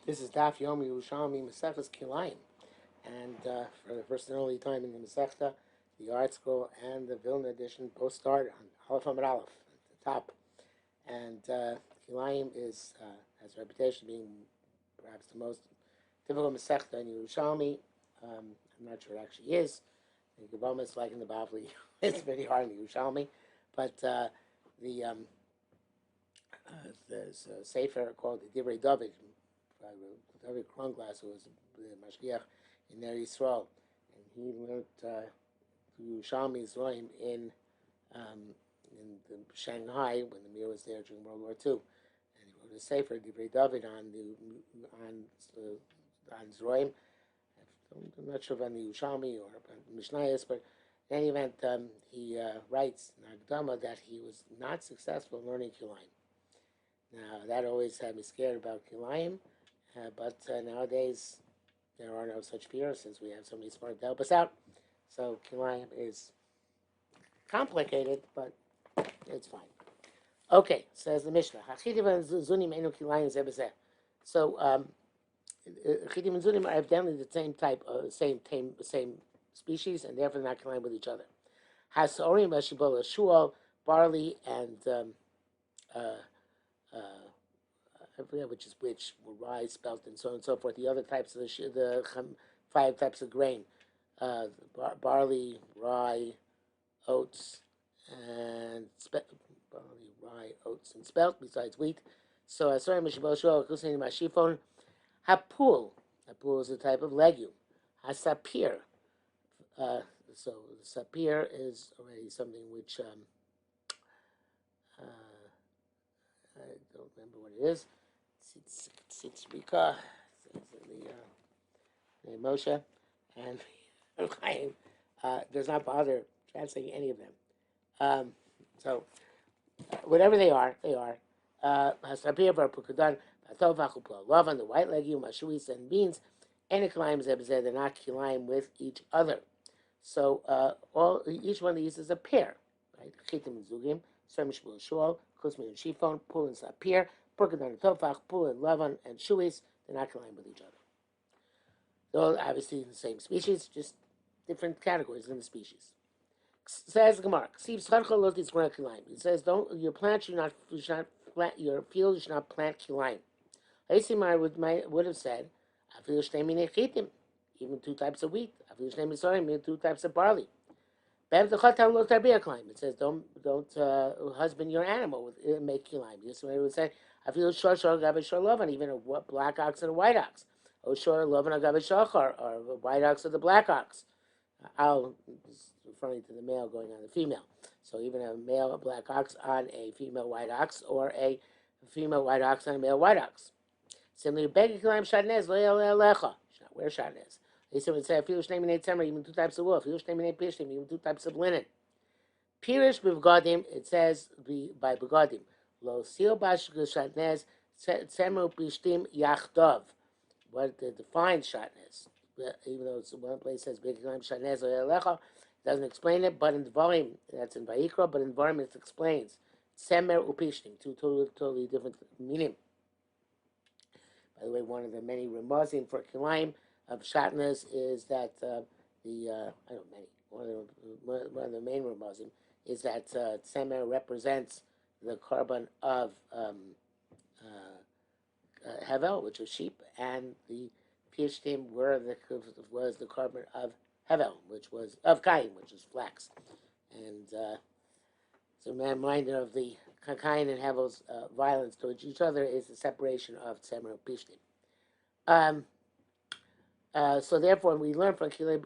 This is Daf Yomi Yerushalmi Kilayim, and for the first and only time in the Masechta, the Art Scroll and the Vilna edition both start on Aleph Amud Aleph at the top. And Kilayim has a reputation of being perhaps the most difficult Masechta in Yerushalmi. I'm not sure it actually is. The Gevama is like in the Bavli; it's very hard in the Yerushalmi, but there's a sefer called the Divrei David. David Kronglass, who was the Mashgiach in Ner Yisrael, and he learned Yerushalmi Zoim in Shanghai when the Mir was there during World War II, and he wrote a sefer Divrei David on Zoim. I'm not sure if on the Yerushalmi or Mishnayos, but in any event, he writes in Agdama that he was not successful in learning Kilayim. Now, that always had me scared about Kilayim, but nowadays there are no such fears since we have somebody smart to help us out. So Kilayim is complicated, but it's fine. Okay, says the Mishnah. So Chidim and Zunim are evidently the same type, same species, and therefore not Kilayim with each other. Hasorim, Vashibola, Shual, barley, and I forget which is which, rye, spelt, and so on and so forth. The other types of the 5 types of grain: barley, rye, oats, and barley, rye, oats, and spelt. Besides wheat. So sorry, Mishibosho, Kusin Mashifon, hapul. Hapul is a type of legume. Hasapir. So the sapir is already something which I don't remember what it is. Tzitsrika, the Moshe, and Chaim does not bother translating any of them. So whatever they are, Hasapir Pukadan, Lavan, the white legume, Mashuis, and beans, and Kilayim Zebzeh, they're not Kilayim with each other. So each one of these is a pair, right? Chitim and Zugim, Sermish Shul, Kusmin and Shifon, Pul and Sapir, Purkadan and Tofach, Pul and Lavan and Shuis, they're not Kilayim with each other. They're obviously the same species, just different categories in the species. Says Gemara, it says, your field you should not plant Kilayim. Haisimar would have said, even 2 types of wheat, even 2 types of barley. It says, don't husband your animal with make kilayim. Somebody would say, even a black ox and a white ox. Or a white ox or the black ox. I'll referring to the male going on the female. So even a male black ox on a female white ox, or a female white ox on a male white ox. Similarly, begging kilayim shadnez lo should not wear shadnez. He would say, even 2 types of wool, even 2 types of linen. Pirish b'vgadim, it says by b'gadim. Lo sil bash shatnez tzemu pishtim yachdov. What defines shatnez? Even though one place says b'gadim shatnez le'elecha, it doesn't explain it. But in Dvarim, that's in Vayikra, but in Dvarim it explains tzemer upishtim, 2 totally different meaning. By the way, one of the many remazim for kilayim of shatnez is that one of the main remazim is that tzemer represents the carbon of hevel, which was sheep, and the pishtim was the carbon of hevel, which was of kain, which is flax. And so a reminder of the kain and hevel's violence towards each other is the separation of tzemer and pishtim. So therefore, we learn from Kilayim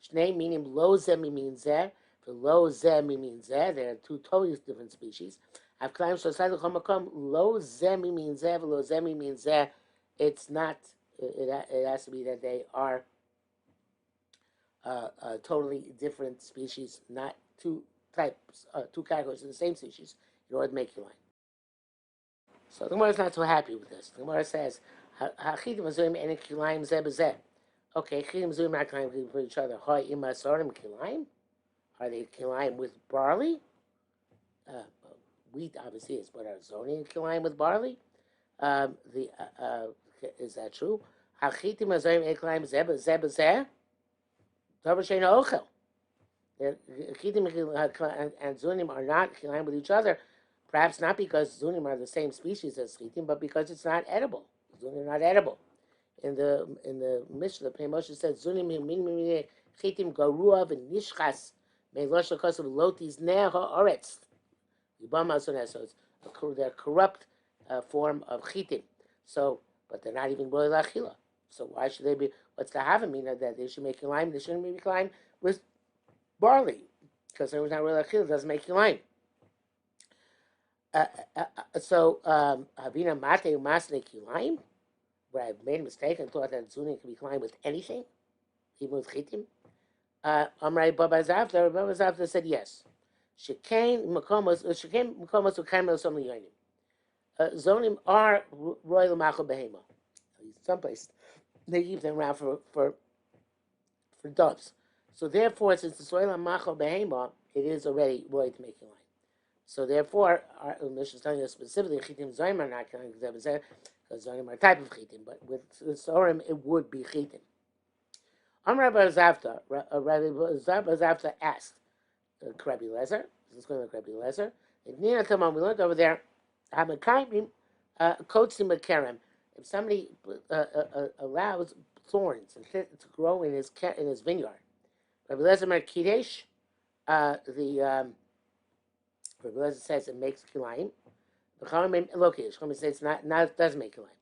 Shnei meaning lo zemi means zeh, for lo zemi means zeh. There are 2 totally different species. Lo zemi means zeh, lo zemi means zeh. It's not. It has to be that they are totally different species, not 2 types, 2 categories in the same species, in order to make Kilayim. So the Gemara is not so happy with this. The Gemara says, "Hachidim azuim and kilayim zeh b'zeh." Okay, chidim azuim are kilayim for each other. Ha imasarim kilayim. Are they kilayim with barley? Wheat obviously is, but are zoning kilayim with barley? Is that true? Hachitim azarim eklayim zeh b'zeh b'zeh. Davar she'eino ochel. Chitim and zunim are not kilayim with each other. Perhaps not because zunim are the same species as chitim, but because it's not edible. Zunim are not edible. In the Mishnah, the Pnei Moshe says zunim min chitim garua v'nishchas me'losh l'kosav lotis ne'ah ha'oretz. So they're corrupt form of chitim. So, but they're not even boiled achila. So why should they be? What's the havamina that they should make kilayim? They shouldn't be kilayim with barley, because there was not really achila. Doesn't make kilayim. Havina mate umasne kilayim, where I made a mistake and thought that zunim can be kilayim with anything, even with chitim. Amray Baba Zavda said yes. Shekain makomos ukaimel some yonim. Zonim are royal machal behema. Someplace they keep them around for doves. So therefore, since it's royal machal behema, it is already royal to make a line. So therefore, our Mishnah is telling us specifically chitim zonim are not killing because zonim are a type of chitim, but with sorim it would be chitim. Rabbi Zavta asked Rabbi Lezer. This is going to Rabbi Lezer. We learned over there. If somebody allows thorns to grow in his vineyard, Rabbi Lezer Kidesh, Rabbi Lezer says it makes kilayim. The Chachamim says it's not does make kilayim.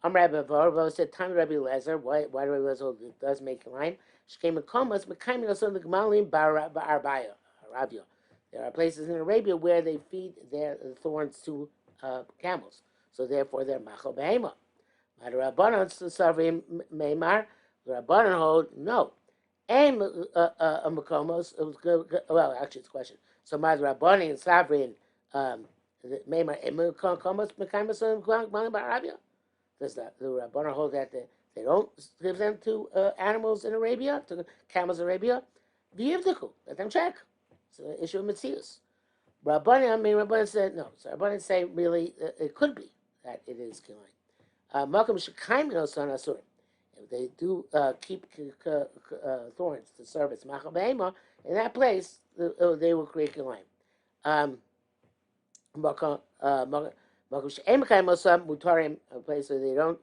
Rabbi Vorvo said, "Time Rabbi Lezer. Why Rabbi Lezer does make kilayim? Shkei mekomas mekayim also the gemalim ba'arbaya Arabia. There are places in Arabia where they feed their thorns to camels, so therefore they're machal behema. The Rabbanon Savrim Meimar, the Rabbanon hold no. And Makomos, well, actually it's a question. So my Rabbanon and Savrim Meimar and Makomos Mekaimas Malim Arabia. Does the Rabbanon hold that they don't give them to animals in Arabia, to camels in Arabia? V'yivdiku, let them check. It's an issue of Metzius. Rabbanon said no. So Rabbanon say really it could be that it is killing. Malcolm Shekhaim Son Asur. If they do keep thorns to serve as Machal Behema, in that place they will create kilayim. Malcolm She'em Chaim Osam Mutarim, a place where they don't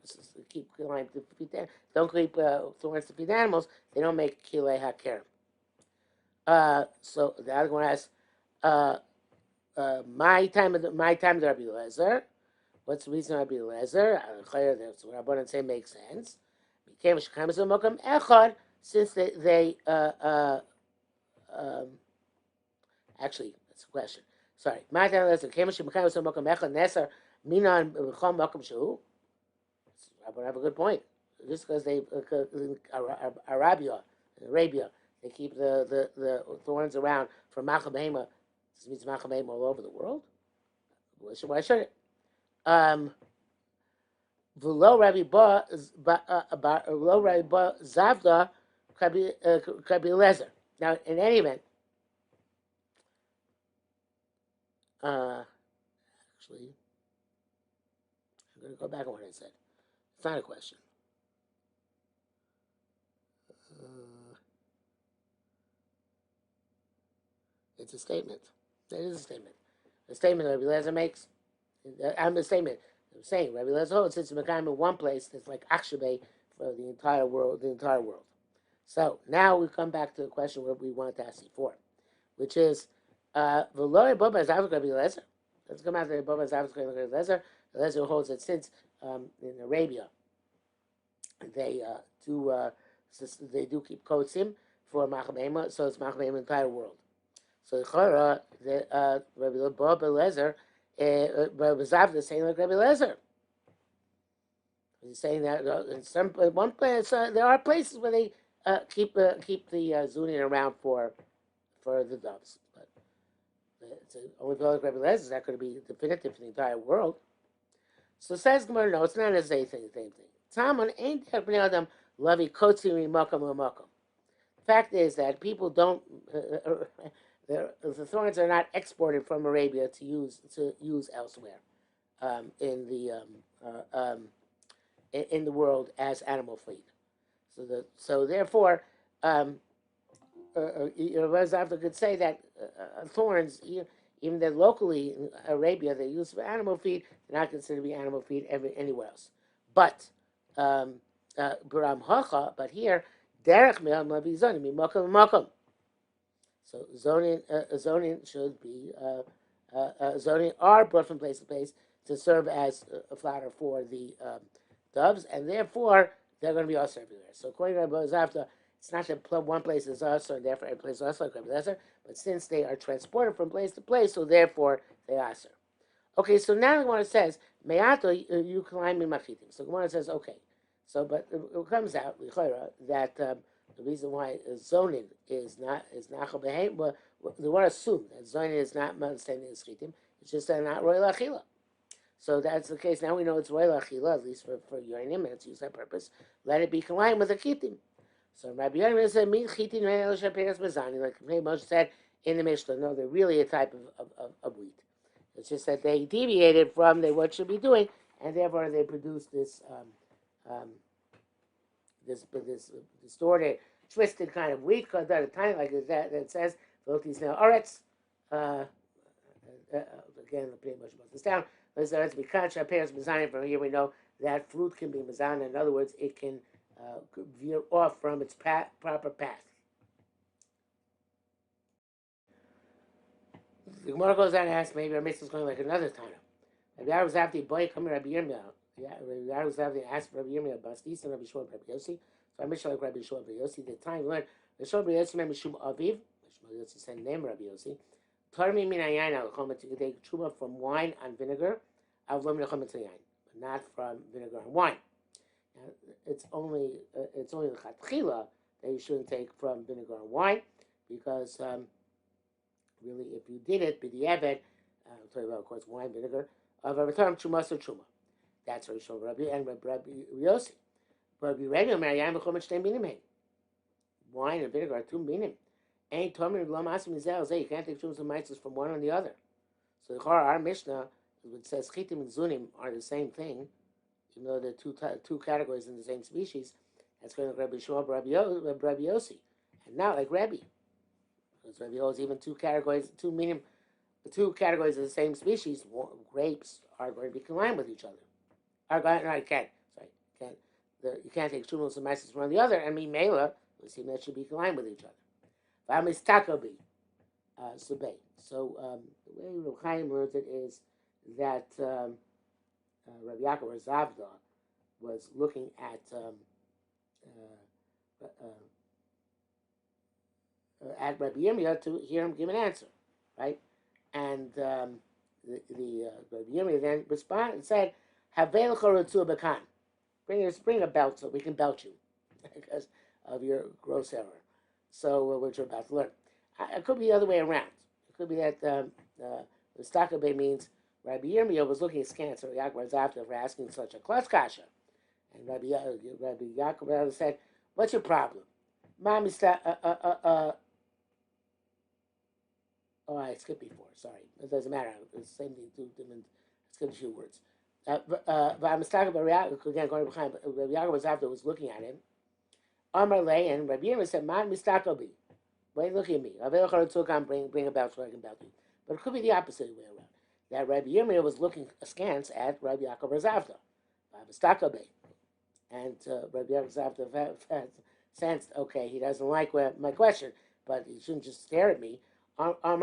keep kilayim to feed them, don't keep thorns to feed animals, they don't make kilei hakerem. So the other one asks, my time of Rabbi Lezer. What's the reason Rabbi Lezer? That's what Rabbanan say makes sense. Since they actually that's a question. Sorry, my time Lezer came Minan Rabbanan have a good point. Just because they Arabia, they keep the thorns around for Machal Behema. This means Machal Behema all over the world. Why should it? V'lo Rabbi Ba Zavda Rabbi Lezer. Now, in any event, actually, I'm going to go back on what I said. It's not a question. It's a statement. That is a statement. The statement Rabbi Lezer makes. I'm the statement. I'm saying Rabbi Lezer since Mekayim in one place, it's like Akshabay for the entire world. So now we come back to the question where we wanted to ask before, which is V'lo Rabbi Lezer. Let's come back to Rabbi Lezer. Lezer holds that since in Arabia they do keep kotzim for Machal Behema, so it's Machal Behema in the entire world. So Chora, Rabbi Lezer, Rabbi Zavda is saying like Rabbi Lezer. He's saying that in one place there are places where they keep the zunin around for the doves, but it's only like Rabbi Lezer. That could be definitive for the entire world. So says Gemara, no, it's not the same thing. Taman ain't Adam lavi kotzim makom makom. The fact is that people don't. The thorns are not exported from Arabia to use elsewhere. in the in the world as animal feed. So therefore, um, Razavta could say that thorns, even that locally in Arabia they use for animal feed, they're not considered to be animal feed anywhere else. But um, Baram Hacha, but here Derech Me'al Mavi Zonim Mimokum Mokum. So zoning should be zoning are brought from place to place to serve as a fodder for the doves, and therefore they're going to be also everywhere. So according to Rabbi Zavta, it's not that one place is also, and therefore every place is also like Rabbi but since they are transported from place to place, so therefore they are. Okay, so now the Gemara says, Me'ato you climb in machitim. So the Gemara says, okay. So, but it comes out, that the reason why zonin is nachal behem, well, the Gemara assume that zonin is not understanding the chitim, it's just not royal achila. So that's the case. Now we know it's royal achila, at least for yoinim, and it's used that purpose. Let it be combined with the chitim. So Rabbi Yochanan said, "Min chitin ve'el shaperes mezani," like Moshe said in the Mishnah. No, they're really a type of wheat. It's just that they deviated from what should be doing, and therefore they produced this distorted, twisted kind of wheat called at a time like that says "Votis now Oretz." Again, pretty much about this down. Let's be conscious. Parents design from here. We know that fruit can be mizana. In other words, it can veer off from its proper path. The Gemara goes on and asks, maybe our mitzvah is going like another Tana. Rabbi Yar was after the boy coming Rabbi Yirmiyah. Yeah, Rabbi Yar was after asked Rabbi Yirmiyah Bastis and Rabbi Shmuel Rabbi Yossi. So I mentioned like Rabbi Shmuel Rabbi Yossi. The time we learned Rabbi Shmuel Rabbi Yossi remember Shum Aviv. Shmuel Yossi said name Rabbi Yossi. Tarmi min ayin al choma to take truma from wine and vinegar. Avlom nechoma to yain, but not from vinegar and wine. Now, it's only the chatchila that you shouldn't take from vinegar and wine because. Really, if you did it, b'di'evet, I'll tell you about, of course, wine, vinegar, of a return chumas or truma. That's what Rishon Rabbi and Rabbi Yossi. But Rabbi Reno, Maryam, b'chom et shtei minim hein. Wine and vinegar are two minim. Ain't tomer lo masim nizel zeh. You can't take chumas and maitzos from one or the other. So our Mishnah, it says chitim and zunim are the same thing, even though they're two categories in the same species. That's going to Rabbi Shmuel, Rabbi Yossi, and not like Rabbi. Because Rabbi Yossi even two categories of the same species. Grapes are going to be combined with each other. You can't take shumos and maises from the other, and mimela, we see that should be combined with each other. V'amistakabi, subay. So the way Reb Chaim learns it is that Rabbi Yaakov Zavda was looking at Rabbi Yirmiyah to hear him give an answer, right? And the Rabbi Yirmiyah then responded and said, "Havel choratzu bekan, bring a belt so we can belt you because of your gross error." So which we're about to learn. It could be the other way around. It could be that the stakabe means Rabbi Yirmiyah was looking askance at Yaakov Zavda for asking such a klutz kasha, and Rabbi Yaakov said, "What's your problem?" Mom is Oh, I skipped before. Sorry, it doesn't matter. It's the same thing. Two different. I skipped a few words. But I'm talking about again. Going behind, but Rabbi Yaakov was after was looking at him. Amar Lay and Rabbi Yirmiyah said, "Man mistakobi." Wait, look at me. Bring about so I can belt you. But it could be the opposite way around. That Rabbi Yirmiyah was looking askance at Rabbi Yaakov Razavta. Mistakobi, and Rabbi Yaakov Razavta sensed, okay, he doesn't like my question, but he shouldn't just stare at me. Why are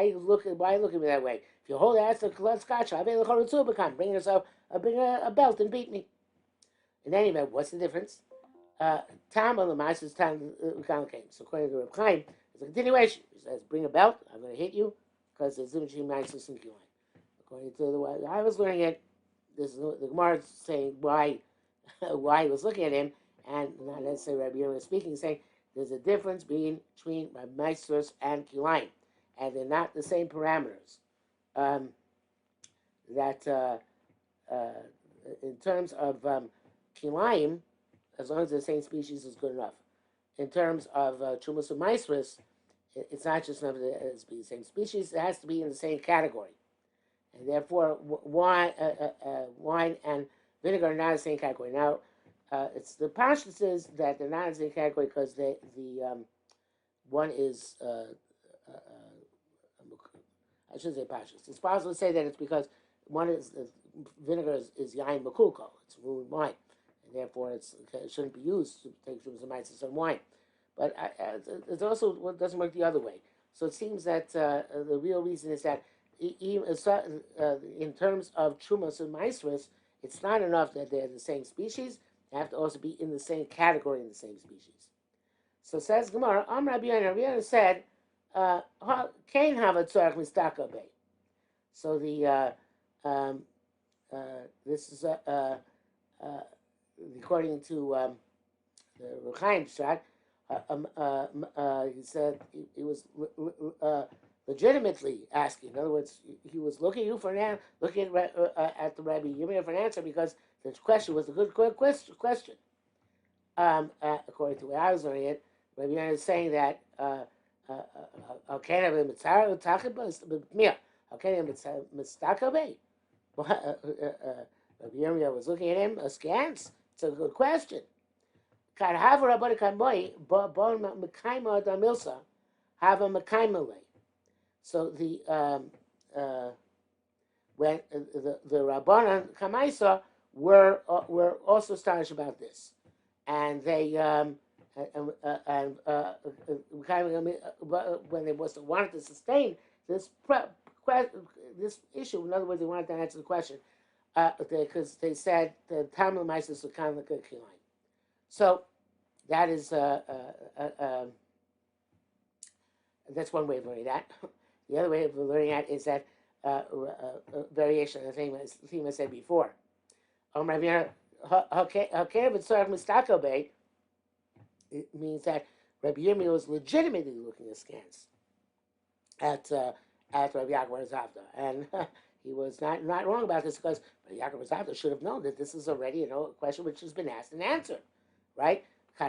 you looking at me that way? If you hold ass to scotch, bring yourself a belt and beat me. In any event, what's the difference? Tam on the master's time came. So according to Reb Chaim, it's a continuation. He says, bring a belt, I'm going to hit you, because there's Zimachim Maestros and Kilayim. According to the way I was learning it, the Gemara is saying why he was looking at him, and not necessarily Rabbi Yirmiyah speaking, saying there's a difference between Maestros and Kilayim, and they're not the same parameters. In terms of Kilayim, as long as the same species is good enough. In terms of Chumas and Maestros, it's not just enough to be the same species, it has to be in the same category. and therefore wine and vinegar are not the same category. Now, it's the pashtus is that they're not in the same category because one is I shouldn't say pashtus. It's possible to say that it's because one is vinegar is yain makulko, it's wine, and therefore it shouldn't be used to take some mitzvahs on wine. But it also doesn't work the other way. So it seems that the real reason is that in terms of trumas and maestras, it's not enough that they're the same species. They have to also be in the same category in the same species. So says Gemara, Rabbi Yonah said, "Kain have a tzarich mistaka bay." So this is according to the Ruchaim Shad. He said he was legitimately asking. In other words, he was looking at you for looking at the Rabbi Yirmiyah for an answer because the question was a good question. According to the way I was learning it, Rabbi Yirmiyah is saying that Rabbi Yirmiyah was looking at him askance. It's a good question. So when the Rabbanan Kamaisa were also astonished about this, and they when they wanted to sustain this this issue, in other words, they wanted to answer the question because they said the Talmud Maisa is kind of like a Kilayim. So that is that's one way of learning that. The other way of learning that is that variation of the theme I said before. It means that Rabbi Yirmiyah was legitimately looking askance at Rabbi Yaakov Zavda, and he was not wrong about this because Rabbi Yaakov Zavda should have known that this is already a question which has been asked and answered, right? So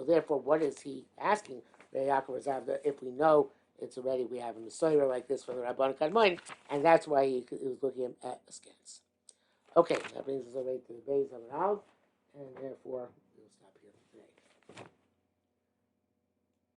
therefore, what is he asking Rabbi Yaakov Zavda if we know it's already we have a Messiah like this from the Rabban Kadmoin, and that's why he was looking at askance. Okay, that brings us already to the base of an Al, and therefore